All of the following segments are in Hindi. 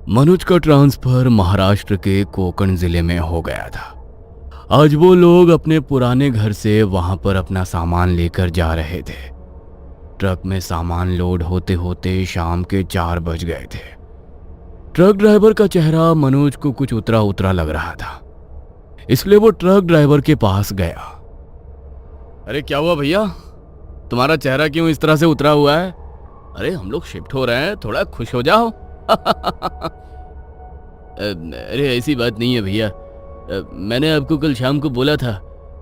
मनोज का ट्रांसफर महाराष्ट्र के कोकण जिले में हो गया था। आज वो लोग अपने पुराने घर से वहां पर अपना सामान लेकर जा रहे थे। ट्रक में सामान लोड होते होते शाम के 4 बज गए थे। ट्रक ड्राइवर का चेहरा मनोज को कुछ उतरा उतरा लग रहा था, इसलिए वो ट्रक ड्राइवर के पास गया। अरे क्या हुआ भैया, तुम्हारा चेहरा क्यों इस तरह से उतरा हुआ है? अरे हम लोग शिफ्ट हो रहे हैं, थोड़ा खुश हो जाओ। अरे ऐसी बात नहीं है भैया, मैंने आपको कल शाम को बोला था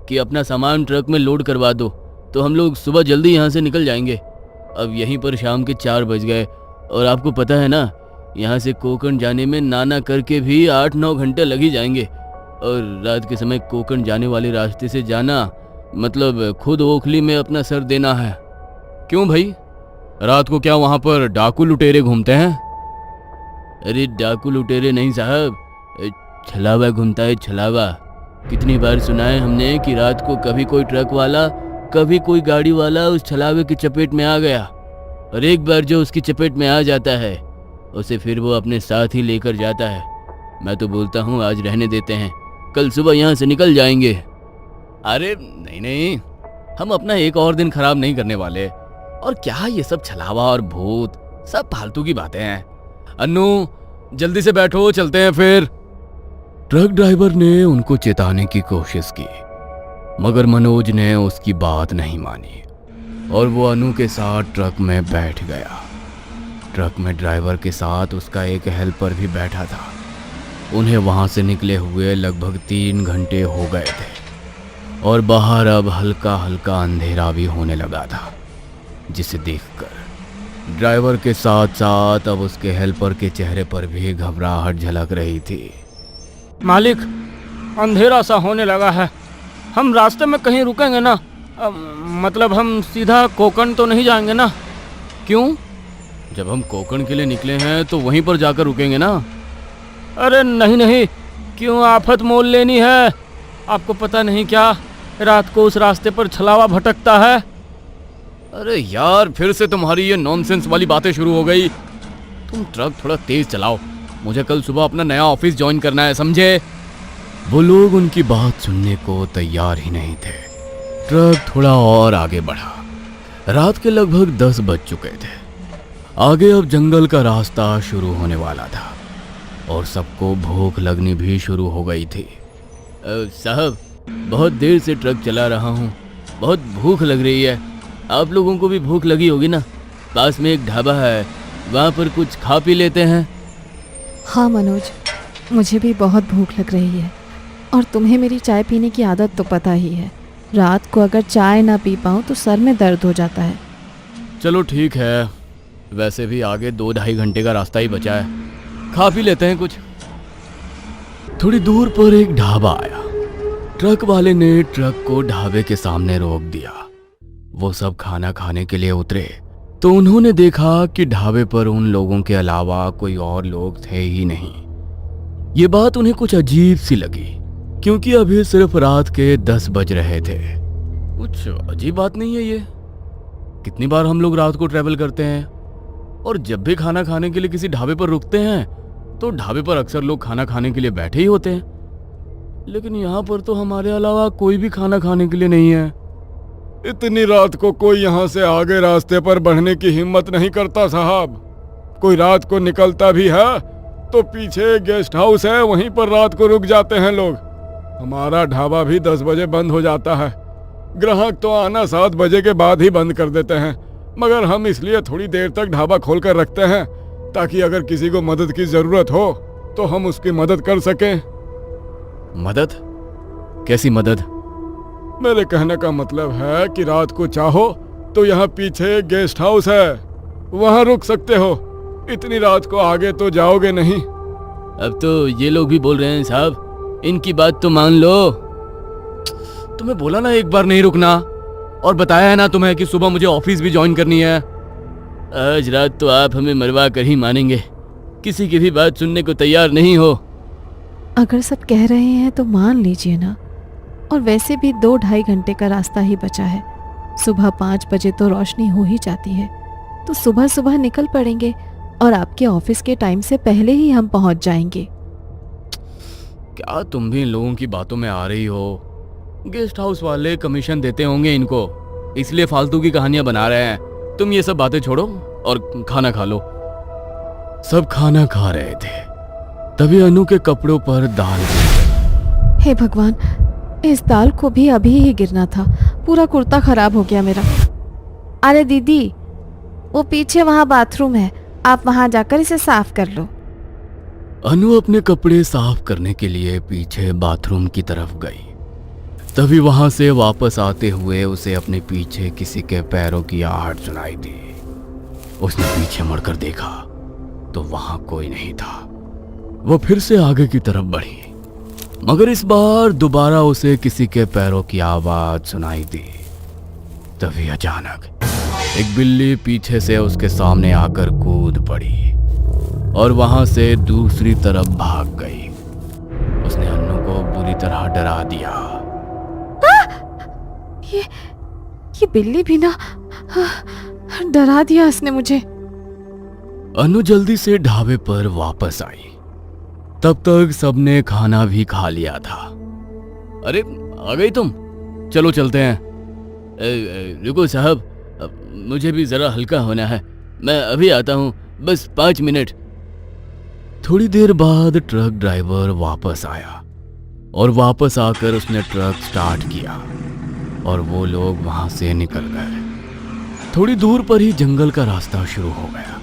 कि अपना सामान ट्रक में लोड करवा दो, तो हम लोग सुबह जल्दी यहाँ से निकल जाएंगे। अब यहीं पर शाम के 4 बज गए और आपको पता है ना, यहाँ से कोकण जाने में नाना करके भी 8-9 घंटे लग ही जाएंगे। और रात के समय कोकण जाने वाले रास्ते से जाना मतलब खुद ओखली में अपना सर देना है। क्यों भाई, रात को क्या वहाँ पर डाकू लुटेरे घूमते हैं? अरे डाकू लुटेरे नहीं साहब, छलावा घूमता है, छलावा। कितनी बार सुना है हमने कि रात को कभी कोई ट्रक वाला, कभी कोई गाड़ी वाला उस छलावे की चपेट में आ गया, और एक बार जो उसकी चपेट में आ जाता है उसे फिर वो अपने साथ ही लेकर जाता है। मैं तो बोलता हूँ आज रहने देते हैं, कल सुबह यहाँ से निकल जाएंगे। अरे नहीं नहीं, हम अपना एक और दिन खराब नहीं करने वाले। और क्या ये सब छलावा और भूत, सब फालतू की बातें हैं। अन्नू जल्दी से बैठो, चलते हैं फिर। ट्रक ड्राइवर ने उनको चेताने की कोशिश की, मगर मनोज ने उसकी बात नहीं मानी और वो अनु के साथ ट्रक में बैठ गया। ट्रक में ड्राइवर के साथ उसका एक हेल्पर भी बैठा था। उन्हें वहां से निकले हुए लगभग 3 घंटे हो गए थे और बाहर अब हल्का हल्का अंधेरा भी होने लगा था, जिसे देखकर ड्राइवर के साथ साथ अब उसके हेल्पर के चेहरे पर भी घबराहट झलक रही थी। मालिक, अंधेरा सा होने लगा है, हम रास्ते में कहीं रुकेंगे ना? मतलब हम सीधा कोकण तो नहीं जाएंगे ना? क्यों? जब हम कोकण के लिए निकले हैं तो वहीं पर जाकर रुकेंगे ना। अरे नहीं नहीं, क्यों आफत मोल लेनी है? आपको पता नहीं क्या, रात को उस रास्ते पर छलावा भटकता है। अरे यार, फिर से तुम्हारी ये नॉनसेंस वाली बातें शुरू हो गई। तुम ट्रक थोड़ा तेज चलाओ, मुझे कल सुबह अपना नया ऑफिस ज्वाइन करना है, समझे? वो लोग उनकी बात सुनने को तैयार ही नहीं थे। ट्रक थोड़ा और आगे बढ़ा। रात के लगभग 10 बज चुके थे। आगे अब जंगल का रास्ता शुरू होने वाला था और सबको भूख लगनी भी शुरू हो गई थी। साहब, बहुत देर से ट्रक चला रहा हूँ, बहुत भूख लग रही है। आप लोगों को भी भूख लगी होगी ना? पास में एक ढाबा है, वहाँ पर कुछ खा पी लेते हैं। हाँ मनोज, मुझे भी बहुत भूख लग रही है और तुम्हें मेरी चाय पीने की आदत तो पता ही है। रात को अगर चाय ना पी पाऊँ तो सर में दर्द हो जाता है। चलो ठीक है, वैसे भी आगे 2-2.5 घंटे का रास्ता ही बचा है, खा पी लेते हैं कुछ। थोड़ी दूर पर एक ढाबा आया। ट्रक वाले ने ट्रक को ढाबे के सामने रोक दिया। वो सब खाना खाने के लिए उतरे तो उन्होंने देखा कि ढाबे पर उन लोगों के अलावा कोई और लोग थे ही नहीं। ये बात उन्हें कुछ अजीब सी लगी, क्योंकि अभी सिर्फ रात के 10 बज रहे थे। कुछ अजीब बात नहीं है ये? कितनी बार हम लोग रात को ट्रैवल करते हैं और जब भी खाना खाने के लिए किसी ढाबे पर रुकते हैं तो ढाबे पर अक्सर लोग खाना खाने के लिए बैठे ही होते हैं, लेकिन यहाँ पर तो हमारे अलावा कोई भी खाना खाने के लिए नहीं है। इतनी रात को कोई यहाँ से आगे रास्ते पर बढ़ने की हिम्मत नहीं करता साहब। कोई रात को निकलता भी है तो पीछे गेस्ट हाउस है, वहीं पर रात को रुक जाते हैं लोग। हमारा ढाबा भी 10 बजे बंद हो जाता है। ग्राहक तो आना 7 बजे के बाद ही बंद कर देते हैं, मगर हम इसलिए थोड़ी देर तक ढाबा खोल कर रखते हैं ताकि अगर किसी को मदद की जरूरत हो तो हम उसकी मदद कर सकें। मदद? कैसी मदद? मेरे कहने का मतलब है कि रात को चाहो तो यहाँ पीछे गेस्ट हाउस है, वहाँ रुक सकते हो। इतनी रात को आगे तो जाओगे नहीं। अब तो ये लोग भी बोल रहे हैं साहब, इनकी बात तो मान लो। तुम्हें बोला ना एक बार नहीं रुकना, और बताया है ना तुम्हें कि सुबह मुझे ऑफिस भी ज्वाइन करनी है। आज रात तो आप हमें मरवा कर ही मानेंगे, किसी की भी बात सुनने को तैयार नहीं हो। अगर सब कह रहे हैं तो मान लीजिए ना, और वैसे भी 2-2.5 घंटे का रास्ता ही बचा है। सुबह 5 बजे तो रोशनी हो ही जाती है, तो सुबह सुबह निकल पड़ेंगे और आपके ऑफिस के टाइम से पहले ही हम पहुंच जाएंगे। क्या तुम भी इन लोगों की बातों में आ रही हो? गेस्ट हाउस वाले कमीशन देते होंगे इनको, इसलिए फालतू की कहानियां बना रहे हैं। तुम ये सब बातें छोड़ो और खाना खा लो। सब खाना खा रहे थे, तभी अनु के कपड़ों पर दाल गिर गई। हे भगवान, इस दाल को भी अभी ही गिरना था, पूरा कुर्ता खराब हो गया मेरा। अरे दीदी, वो पीछे वहाँ बाथरूम है, आप वहाँ जाकर इसे साफ कर लो। अनु अपने कपड़े साफ करने के लिए पीछे बाथरूम की तरफ गई। तभी वहां से वापस आते हुए उसे अपने पीछे किसी के पैरों की आहट सुनाई दी। उसने पीछे मुड़कर देखा तो वहां कोई नहीं था। वो फिर से आगे की तरफ बढ़ी, मगर इस बार दोबारा उसे किसी के पैरों की आवाज सुनाई दी। तभी अचानक एक बिल्ली पीछे से उसके सामने आकर कूद पड़ी और वहां से दूसरी तरफ भाग गई। उसने अन्नू को बुरी तरह डरा दिया। ये बिल्ली भी ना डरा दिया इसने मुझे। अनु जल्दी से ढाबे पर वापस आई। तब तक सबने खाना भी खा लिया था। अरे आ गई तुम, चलो चलते हैं। रुको साहब, मुझे भी जरा हल्का होना है, मैं अभी आता हूँ, बस 5 मिनट। थोड़ी देर बाद ट्रक ड्राइवर वापस आया और वापस आकर उसने ट्रक स्टार्ट किया और वो लोग वहां से निकल गए। थोड़ी दूर पर ही जंगल का रास्ता शुरू हो गया।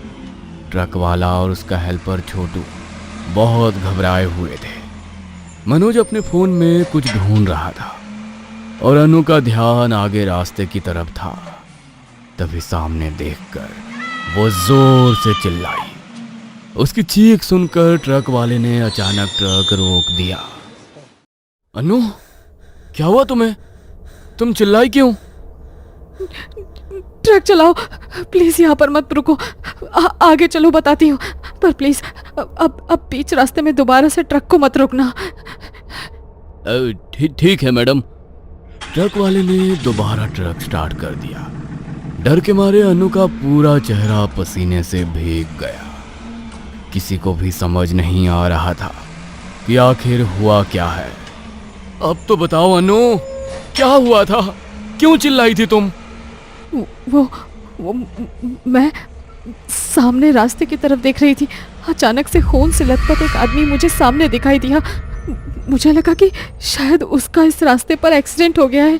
ट्रक वाला और उसका हेल्पर छोटू बहुत घबराए हुए थे। मनोज अपने फोन में कुछ ढूंढ रहा था और अनु का ध्यान आगे रास्ते की तरफ था। तभी सामने देखकर वो जोर से चिल्लाई। उसकी चीख सुनकर ट्रक वाले ने अचानक ट्रक रोक दिया। अनु, क्या हुआ तुम्हें? तुम चिल्लाई क्यों? ट्रक चलाओ प्लीज, यहाँ पर मत रुको, आगे चलो बताती हूँ, पर प्लीज अब बीच रास्ते में दोबारा से ट्रक को मत रोकना। ठीक है मैडम। ट्रक वाले ने दोबारा ट्रक स्टार्ट कर दिया। डर के मारे अनु का पूरा चेहरा पसीने से भीग गया। किसी को भी समझ नहीं आ रहा था कि आखिर हुआ क्या है। अब तो बताओ अनु, क्या हुआ था? क्यों चिल्लाई थी तुम? वो मैं सामने रास्ते की तरफ देख रही थी। अचानक से खून से लथपथ एक आदमी मुझे सामने दिखाई दिया। मुझे लगा कि शायद उसका इस रास्ते पर एक्सीडेंट हो गया है।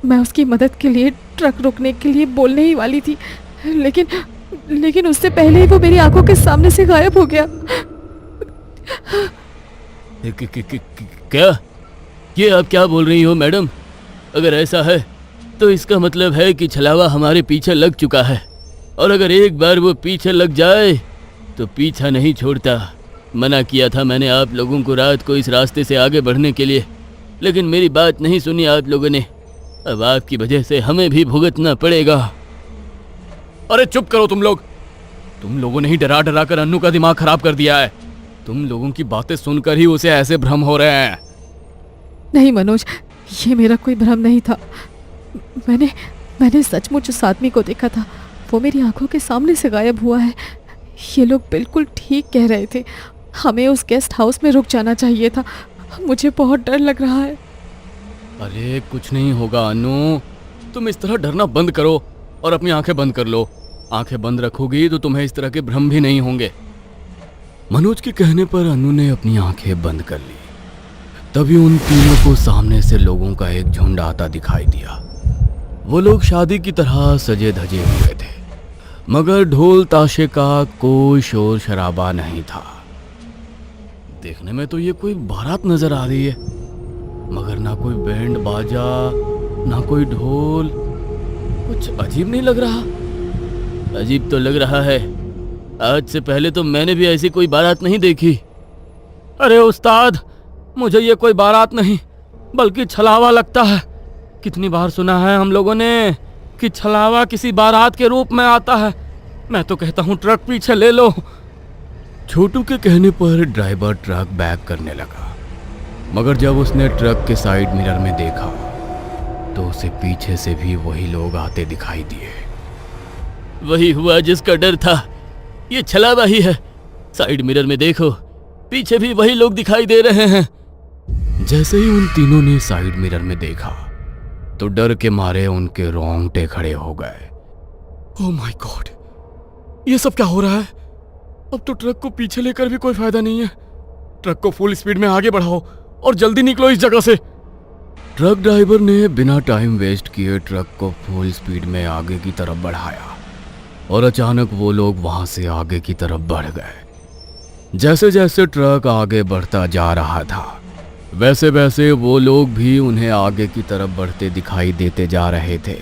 मैं उसकी मदद के लिए ट्रक रोकने के लिए बोलने ही वाली थी, लेकिन उससे पहले ही वो मेरी आंखों के सामने से गायब हो गया। क्या? ये आप क्या बोल रही हो मैडम? अगर ऐसा है तो इसका मतलब है कि छलावा हमारे पीछे लग चुका है, और अगर एक बार वो पीछे लग जाए तो पीछा नहीं छोड़ता। मना किया था मैंने आप लोगों को रात को इस रास्ते से आगे बढ़ने के लिए, लेकिन मेरी बात नहीं सुनी आप लोगों ने। अब आपकी वजह से हमें भी भुगतना पड़ेगा। अरे चुप करो तुम लोग। तुम लोगों ने ही डरा डरा कर अन्नू का दिमाग खराब कर दिया है। तुम लोगों की बातें सुनकर ही उसे ऐसे भ्रम हो रहे हैं। नहीं मनोज, ये मेरा कोई भ्रम नहीं था। मैंने सचमुच उस आदमी को देखा था। वो मेरी आंखों के सामने से गायब हुआ है। ये लोग बिल्कुल ठीक कह रहे थे। हमें उस गेस्ट हाउस में रुक जाना चाहिए था। मुझे बहुत डर लग रहा है। अरे कुछ नहीं होगा अनु, तुम इस तरह डरना बंद करो और अपनी आंखें बंद कर लो। आंखें बंद रखोगी तो तुम्हें इस तरह के भ्रम भी नहीं होंगे। मनोज के कहने पर अनु ने अपनी आंखें बंद कर ली। तभी उन तीनों को सामने से लोगों का एक झुंड आता दिखाई दिया। वो लोग शादी की तरह सजे धजे हुए थे, मगर ढोल ताशे का कोई शोर शराबा नहीं था। देखने में तो ये कोई बारात नजर आ रही है, मगर ना कोई बैंड बाजा ना कोई ढोल। कुछ अजीब नहीं लग रहा? अजीब तो लग रहा है। आज से पहले तो मैंने भी ऐसी कोई बारात नहीं देखी। अरे उस्ताद, मुझे ये कोई बारात नहीं बल्कि छलावा लगता है। कितनी बार सुना है हम लोगों ने कि छलावा किसी बारात के रूप में आता है। मैं तो कहता हूँ ट्रक पीछे ले लो। छोटू के कहने पर ड्राइवर ट्रक बैक करने लगा, मगर जब उसने ट्रक के साइड मिरर में देखा तो उसे पीछे से भी वही लोग आते दिखाई दिए। वही हुआ जिसका डर था। ये छलावा ही है। साइड मिरर में देखो, पीछे भी वही लोग दिखाई दे रहे हैं। जैसे ही उन तीनों ने साइड मिरर में देखा तो डर के मारे उनके रोंगटे खड़े हो गए। ओह माय गॉड, ये सब क्या हो रहा है? अब तो ट्रक को पीछे लेकर भी कोई फायदा नहीं है। ट्रक को फुल स्पीड में आगे बढ़ाओ और जल्दी निकलो इस जगह से। ट्रक ड्राइवर ने बिना टाइम वेस्ट किए ट्रक को फुल स्पीड में आगे की तरफ बढ़ाया और अचानक वो लोग वहां से आगे की तरफ बढ़ गए। जैसे जैसे ट्रक आगे बढ़ता जा रहा था वैसे वैसे वो लोग भी उन्हें आगे की तरफ बढ़ते दिखाई देते जा रहे थे।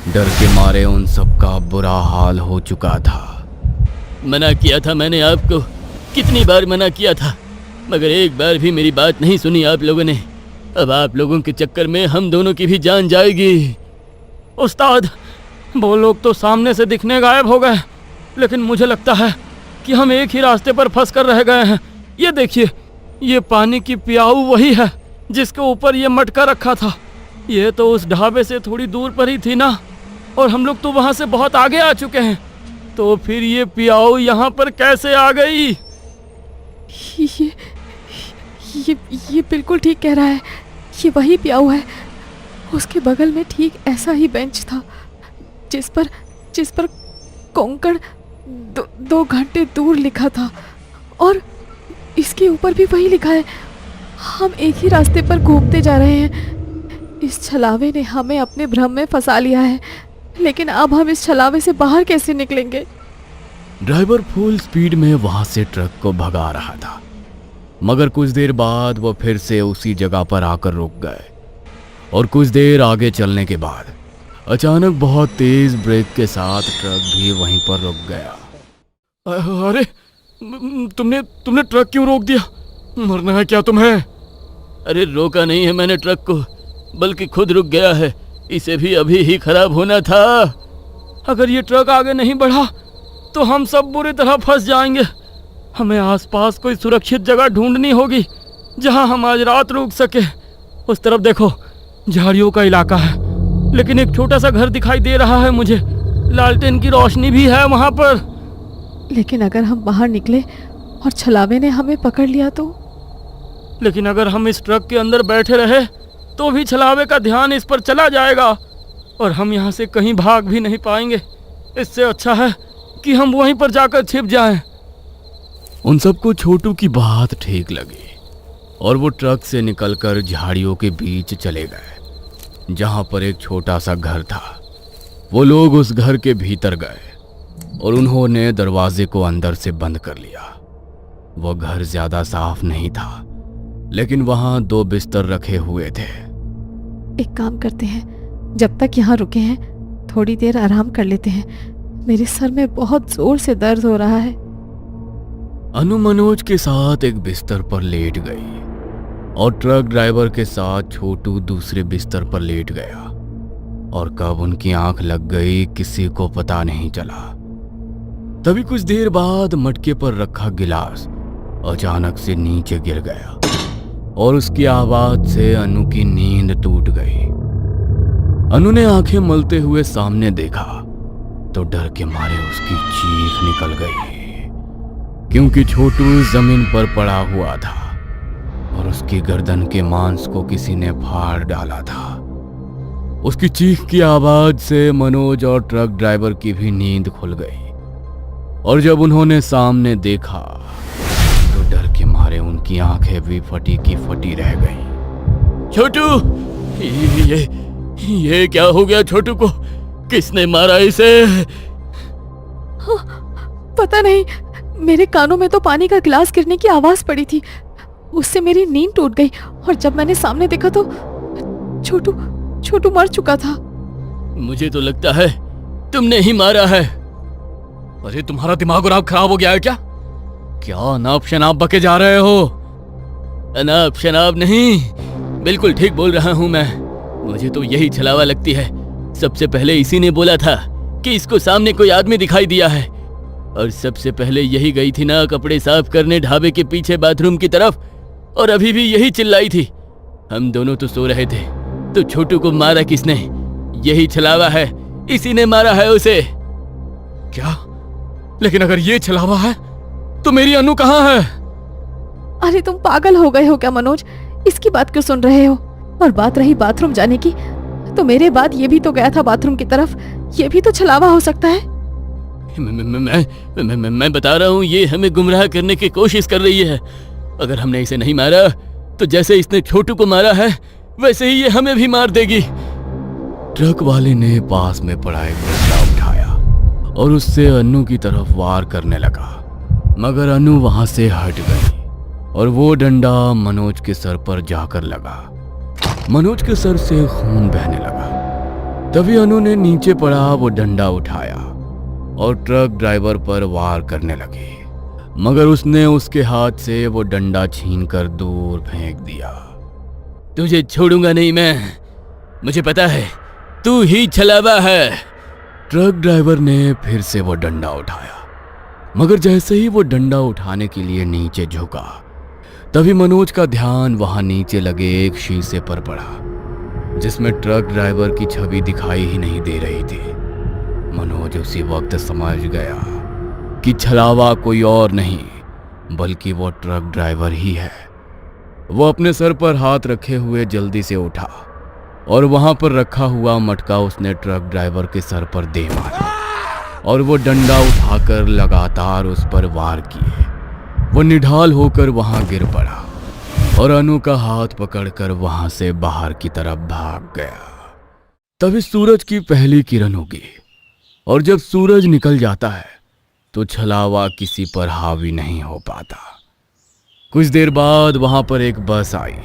डर के मारे उन सबका बुरा हाल हो चुका था। मना किया था मैंने आपको, कितनी बार मना किया था, मगर एक बार भी मेरी बात नहीं सुनी आप लोगों ने। अब आप लोगों के चक्कर में हम दोनों की भी जान जाएगी। उस्ताद, वो लोग तो सामने से दिखने गायब हो गए, लेकिन मुझे लगता है कि हम एक ही रास्ते पर फंस कर रह गए हैं। ये देखिए, ये पानी की प्याऊ वही है जिसके ऊपर ये मटका रखा था। ये तो उस ढाबे से थोड़ी दूर पर ही थी ना, और हम लोग तो वहाँ से बहुत आगे आ चुके हैं। तो फिर ये प्याऊ यहाँ पर कैसे आ गई? ये बिल्कुल ठीक कह रहा है। ये वही प्याऊ है। उसके बगल में ठीक ऐसा ही बेंच था जिस पर कोंकण 2 घंटे दूर लिखा था, और इसके ऊपर भी वही लिखा है। हम एक ही रास्ते पर घूमते जा रहे हैं। इस छलावे ने हमें अपने भ्रम में फंसा लिया है, लेकिन अब हम इस छलावे से बाहर कैसे निकलेंगे? ड्राइवर फुल स्पीड में वहां से ट्रक को भगा रहा था, मगर कुछ देर बाद वो फिर से उसी जगह पर आकर रुक गए और कुछ देर आगे चलने के बाद अचानक बहुत तेज ब्रेक के साथ ट्रक भी वहीं पर रुक गया। अरे, तुमने ट्रक क्यों रोक दिया? मरना है क्या तुम्हें? अरे रोका नहीं है मैंने ट्रक को, बल्कि खुद रुक गया है। इसे भी अभी ही खराब होना था। अगर ये ट्रक आगे नहीं बढ़ा तो हम सब बुरी तरह फंस जाएंगे। हमें आसपास कोई सुरक्षित जगह ढूंढनी होगी जहां हम आज रात रुक सके। उस तरफ देखो, झाड़ियों का इलाका है, लेकिन एक छोटा सा घर दिखाई दे रहा है मुझे। लालटेन की रोशनी भी है वहां पर। लेकिन अगर हम बाहर निकले और छलावे ने हमें पकड़ लिया तो? लेकिन अगर हम इस ट्रक के अंदर बैठे रहे तो भी छलावे का ध्यान इस पर चला जाएगा और हम यहाँ से कहीं भाग भी नहीं पाएंगे। इससे अच्छा है कि हम वहीं पर जाकर छिप जाएं। उन सबको छोटू की बात ठीक लगी और वो ट्रक से निकलकर झाड़ियों के बीच चले गए जहां पर एक छोटा सा घर था। वो लोग उस घर के भीतर गए और उन्होंने दरवाजे को अंदर से बंद कर लिया। वो घर ज्यादा साफ नहीं था, लेकिन वहां 2 बिस्तर रखे हुए थे। एक काम करते हैं, जब तक यहाँ रुके हैं थोड़ी देर आराम कर लेते हैं। मेरे सर में बहुत जोर से दर्द हो रहा है। अनु मनोज के साथ एक बिस्तर पर लेट गई और ट्रक ड्राइवर के साथ छोटू दूसरे बिस्तर पर लेट गया, और कब उनकी आंख लग गई किसी को पता नहीं चला। तभी कुछ देर बाद मटके पर रखा गिलास अचानक से नीचे गिर गया और उसकी आवाज से अनु की नींद टूट गई। अनु ने आंखें मलते हुए सामने देखा तो डर के मारे उसकी चीख निकल गई, क्योंकि छोटू जमीन पर पड़ा हुआ था और उसकी गर्दन के मांस को किसी ने फाड़ डाला था। उसकी चीख की आवाज से मनोज और ट्रक ड्राइवर की भी नींद खुल गई, और जब उन्होंने सामने देखा तो डर के मारे उनकी आंखें भी फटी की फटी रह गईं। छोटू, ये क्या हो गया? छोटू को किसने मारा इसे? पता नहीं, मेरे कानों में तो पानी का गिलास गिरने की आवाज पड़ी थी। उससे मेरी नींद टूट गई और जब मैंने सामने देखा तो छोटू मर चुका था। मुझे तो लगता है तुमने ही मारा है। अरे, तुम्हारा दिमाग और आप खराब हो गया है क्या? क्या अनाप शनाप बके जा रहे हो? अनाप शनाप नहीं, बिल्कुल ठीक बोल रहा हूं मैं। मुझे तो यही छलावा लगती है। सबसे पहले इसी ने बोला था कि इसको सामने कोई आदमी दिखाई दिया है, और सबसे पहले यही गई थी ना कपड़े साफ करने ढाबे के पीछे बाथरूम की तरफ, और अभी भी यही चिल्लाई थी। हम दोनों तो सो रहे थे, तो छोटू को मारा किसने? यही छलावा है, इसी ने मारा है उसे। क्या? लेकिन अगर ये छलावा है तो मेरी अनु कहाँ है? अरे तुम पागल हो गए हो क्या मनोज? इसकी बात क्यों सुन रहे हो? और बात रही बाथरूम जाने की, तो मेरे बाद ये भी तो गया था बाथरूम की तरफ। ये भी तो छलावा हो सकता है। मैं बता रहा हूँ, ये हमें गुमराह करने की कोशिश कर रही है। अगर हमने इसे नहीं मारा तो जैसे इसने छोटू को मारा है वैसे ही ये हमें भी मार देगी। ट्रक वाले ने पास में पड़ा एक डंडा उठाया और उससे अनु की तरफ वार करने लगा, मगर अनु वहां से हट गई और वो डंडा मनोज के सर पर जाकर लगा। मनोज के सर से खून बहने लगा। तभी अनु ने नीचे पड़ा वो डंडा उठाया और ट्रक ड्राइवर पर वार करने लगी, मगर उसने उसके हाथ से वो डंडा छीनकर दूर फेंक दिया। तुझे छोड़ूंगा नहीं मैं, मुझे पता है तू ही छलावा है। ट्रक ड्राइवर ने फिर से वो डंडा उठाया, मगर जैसे ही वो डंडा उठाने के लिए नीचे झुका, तभी मनोज का ध्यान वहां नीचे लगे एक शीशे पर पड़ा जिसमें ट्रक ड्राइवर की छवि दिखाई ही नहीं दे रही थी। मनोज उसी वक्त समझ गया कि छलावा कोई और नहीं बल्कि वो ट्रक ड्राइवर ही है। वो अपने सर पर हाथ रखे हुए जल्दी से उठा और वहां पर रखा हुआ मटका उसने ट्रक ड्राइवर के सर पर दे मारा और वो डंडा उठाकर लगातार उस पर वार किए। वो निढाल होकर वहां गिर पड़ा और अनु का हाथ पकड़कर वहां से बाहर की तरफ भाग गया। तभी सूरज की पहली किरण उगी और जब सूरज निकल जाता है तो छलावा किसी पर हावी नहीं हो पाता। कुछ देर बाद वहां पर एक बस आई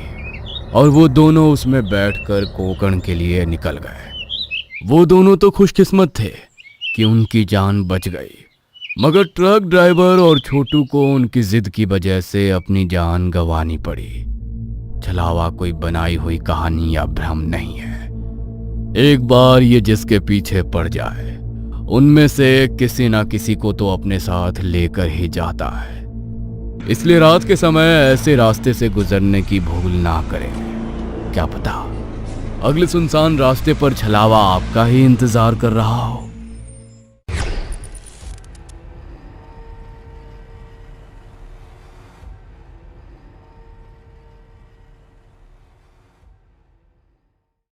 और वो दोनों उसमें बैठकर कोकण के लिए निकल गए। वो दोनों तो खुशकिस्मत थे कि उनकी जान बच गई, मगर ट्रक ड्राइवर और छोटू को उनकी जिद की वजह से अपनी जान गंवानी पड़ी। छलावा कोई बनाई हुई कहानी या भ्रम नहीं है। एक बार ये जिसके पीछे पड़ जाए उनमें से किसी ना किसी को तो अपने साथ लेकर ही जाता है। इसलिए रात के समय ऐसे रास्ते से गुजरने की भूल ना करें। क्या पता अगले सुनसान रास्ते पर छलावा आपका ही इंतजार कर रहा हो।